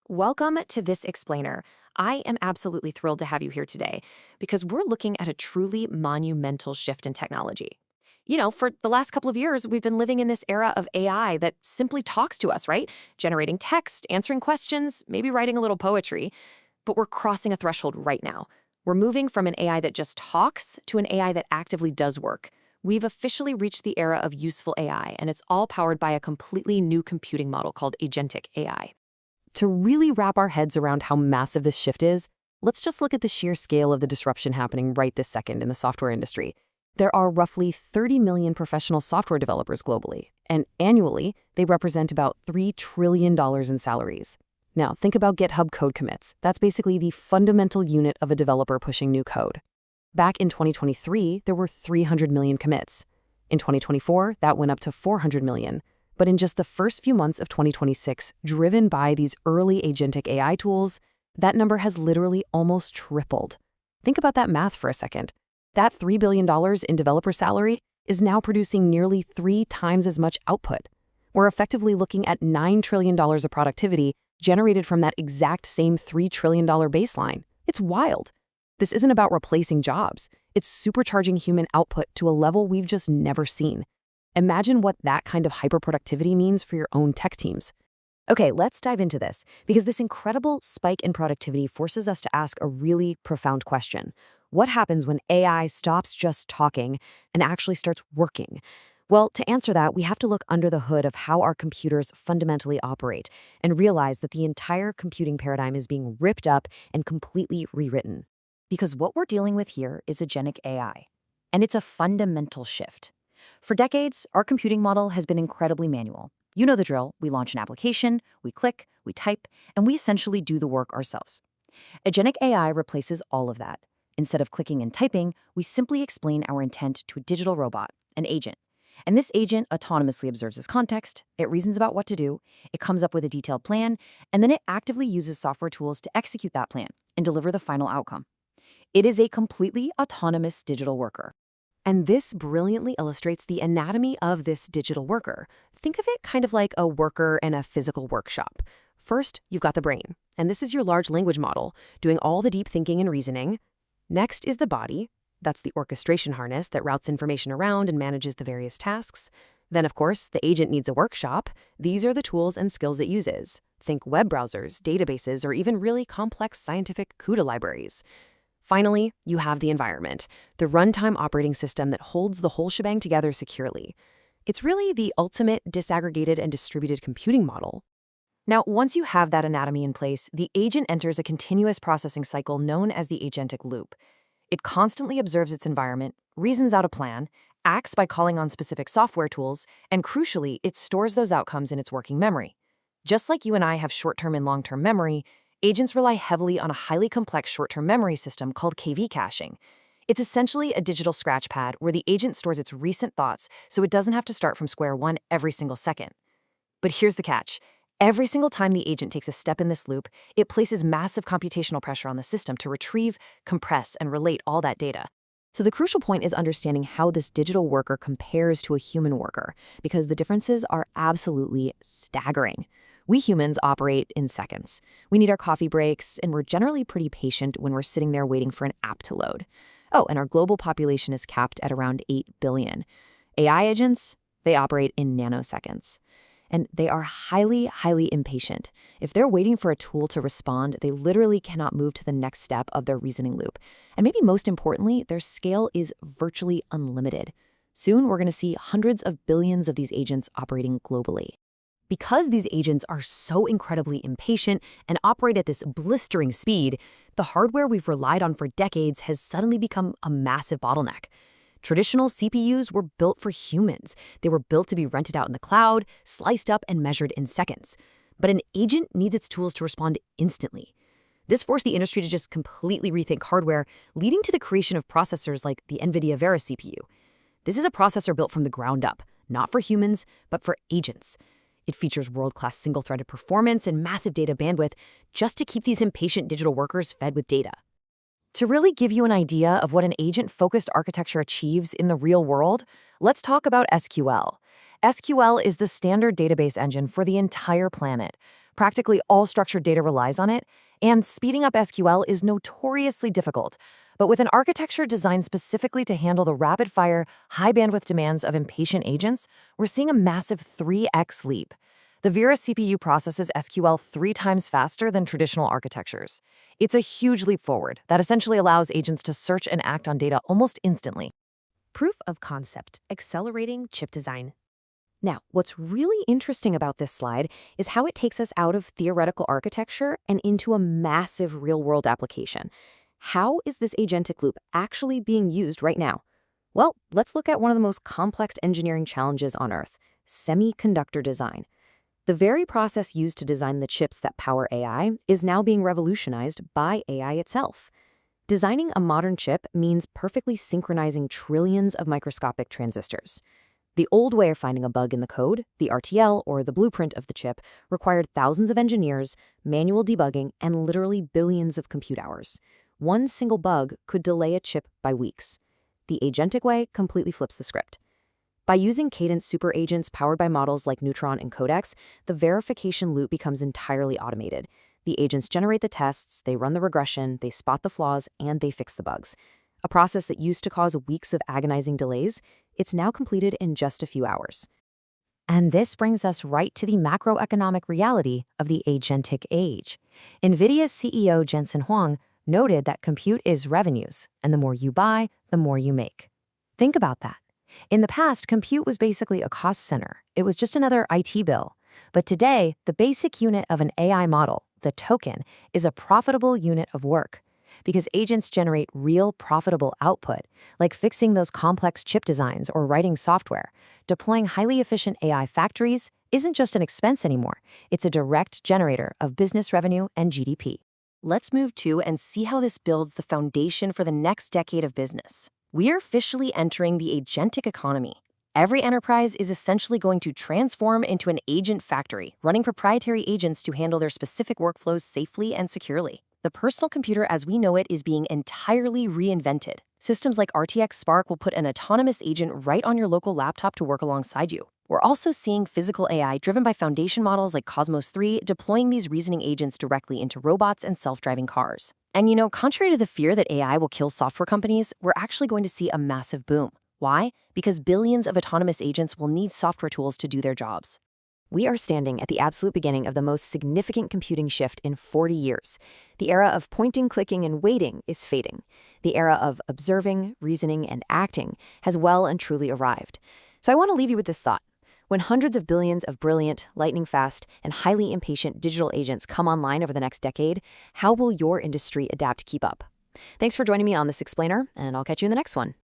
Welcome to This Explainer. I am absolutely thrilled to have you here today because we're looking at a truly monumental shift in technology. For the last couple of years, we've been living in this era of AI that simply talks to us, right? Generating text, answering questions, maybe writing a little poetry. But we're crossing a threshold right now. We're moving from an AI that just talks to an AI that actively does work. We've officially reached the era of useful AI, and it's all powered by a completely new computing model called Agentic AI. To really wrap our heads around how massive this shift is, let's just look at the sheer scale of the disruption happening right this second in the software industry. There are roughly 30 million professional software developers globally, and annually, they represent about $3 trillion in salaries. Now, think about GitHub code commits. That's basically the fundamental unit of a developer pushing new code. Back in 2023, there were 300 million commits. In 2024, that went up to 400 million. But in just the first few months of 2026, driven by these early agentic AI tools, that number has literally almost tripled. Think about that math for a second. That $3 billion in developer salary is now producing nearly 3 times as much output. We're effectively looking at $9 trillion of productivity generated from that exact same $3 trillion baseline. It's wild. This isn't about replacing jobs. It's supercharging human output to a level we've just never seen. Imagine what that kind of hyperproductivity means for your own tech teams. Okay, let's dive into this, because this incredible spike in productivity forces us to ask a really profound question. What happens when AI stops just talking and actually starts working? Well, to answer that, we have to look under the hood of how our computers fundamentally operate and realize that the entire computing paradigm is being ripped up and completely rewritten. Because what we're dealing with here is agentic AI, and it's a fundamental shift. For decades, our computing model has been incredibly manual. You know the drill. We launch an application, we click, we type, and we essentially do the work ourselves. Agentic AI replaces all of that. Instead of clicking and typing, we simply explain our intent to a digital robot, an agent. And this agent autonomously observes its context, it reasons about what to do, it comes up with a detailed plan, and then it actively uses software tools to execute that plan and deliver the final outcome. It is a completely autonomous digital worker. And this brilliantly illustrates the anatomy of this digital worker. Think of it kind of like a worker in a physical workshop. First, you've got the brain, and this is your large language model, doing all the deep thinking and reasoning. Next is the body. That's the orchestration harness that routes information around and manages the various tasks. Then, of course, the agent needs a workshop. These are the tools and skills it uses. Think web browsers, databases, or even really complex scientific CUDA libraries. Finally, you have the environment, the runtime operating system that holds the whole shebang together securely. It's really the ultimate disaggregated and distributed computing model. Now, once you have that anatomy in place, the agent enters a continuous processing cycle known as the agentic loop. It constantly observes its environment, reasons out a plan, acts by calling on specific software tools, and crucially, it stores those outcomes in its working memory. Just like you and I have short-term and long-term memory, agents rely heavily on a highly complex short-term memory system called KV caching. It's essentially a digital scratch pad where the agent stores its recent thoughts so it doesn't have to start from square one every single second. But here's the catch. Every single time the agent takes a step in this loop, it places massive computational pressure on the system to retrieve, compress, and relate all that data. So the crucial point is understanding how this digital worker compares to a human worker, because the differences are absolutely staggering. We humans operate in seconds. We need our coffee breaks, and we're generally pretty patient when we're sitting there waiting for an app to load. Oh, and our global population is capped at around 8 billion. AI agents, they operate in nanoseconds. And they are highly, highly impatient. If they're waiting for a tool to respond, they literally cannot move to the next step of their reasoning loop. And maybe most importantly, their scale is virtually unlimited. Soon, we're going to see hundreds of billions of these agents operating globally. Because these agents are so incredibly impatient and operate at this blistering speed, the hardware we've relied on for decades has suddenly become a massive bottleneck. Traditional CPUs were built for humans. They were built to be rented out in the cloud, sliced up, and measured in seconds. But an agent needs its tools to respond instantly. This forced the industry to just completely rethink hardware, leading to the creation of processors like the NVIDIA Vera CPU. This is a processor built from the ground up, not for humans, but for agents. It features world-class single-threaded performance and massive data bandwidth just to keep these impatient digital workers fed with data. To really give you an idea of what an agent-focused architecture achieves in the real world, let's talk about SQL. SQL is the standard database engine for the entire planet. Practically all structured data relies on it, and speeding up SQL is notoriously difficult. But with an architecture designed specifically to handle the rapid-fire, high-bandwidth demands of impatient agents, we're seeing a massive 3x leap. The Vera CPU processes SQL 3 times faster than traditional architectures. It's a huge leap forward that essentially allows agents to search and act on data almost instantly. Proof of concept, accelerating chip design. Now, what's really interesting about this slide is how it takes us out of theoretical architecture and into a massive real-world application. How is this agentic loop actually being used right now? Well, let's look at one of the most complex engineering challenges on Earth, semiconductor design. The very process used to design the chips that power AI is now being revolutionized by AI itself. Designing a modern chip means perfectly synchronizing trillions of microscopic transistors. The old way of finding a bug in the code, the RTL or the blueprint of the chip, required thousands of engineers, manual debugging, and literally billions of compute hours. One single bug could delay a chip by weeks. The agentic way completely flips the script. By using Cadence super agents powered by models like Neutron and Codex, the verification loop becomes entirely automated. The agents generate the tests, they run the regression, they spot the flaws, and they fix the bugs. A process that used to cause weeks of agonizing delays, it's now completed in just a few hours. And this brings us right to the macroeconomic reality of the agentic age. NVIDIA CEO Jensen Huang noted that compute is revenues, and the more you buy, the more you make. Think about that. In the past, compute was basically a cost center. It was just another IT bill. But today, the basic unit of an AI model, the token, is a profitable unit of work. Because agents generate real profitable output, like fixing those complex chip designs or writing software, deploying highly efficient AI factories isn't just an expense anymore. It's a direct generator of business revenue and GDP. Let's move to and see how this builds the foundation for the next decade of business. We're officially entering the agentic economy. Every enterprise is essentially going to transform into an agent factory, running proprietary agents to handle their specific workflows safely and securely. The personal computer as we know it is being entirely reinvented. Systems like RTX Spark will put an autonomous agent right on your local laptop to work alongside you. We're also seeing physical AI driven by foundation models like Cosmos 3 deploying these reasoning agents directly into robots and self-driving cars. And contrary to the fear that AI will kill software companies, we're actually going to see a massive boom. Why? Because billions of autonomous agents will need software tools to do their jobs. We are standing at the absolute beginning of the most significant computing shift in 40 years. The era of pointing, clicking, and waiting is fading. The era of observing, reasoning, and acting has well and truly arrived. So I want to leave you with this thought. When hundreds of billions of brilliant, lightning-fast, and highly impatient digital agents come online over the next decade, how will your industry adapt to keep up? Thanks for joining me on this explainer, and I'll catch you in the next one.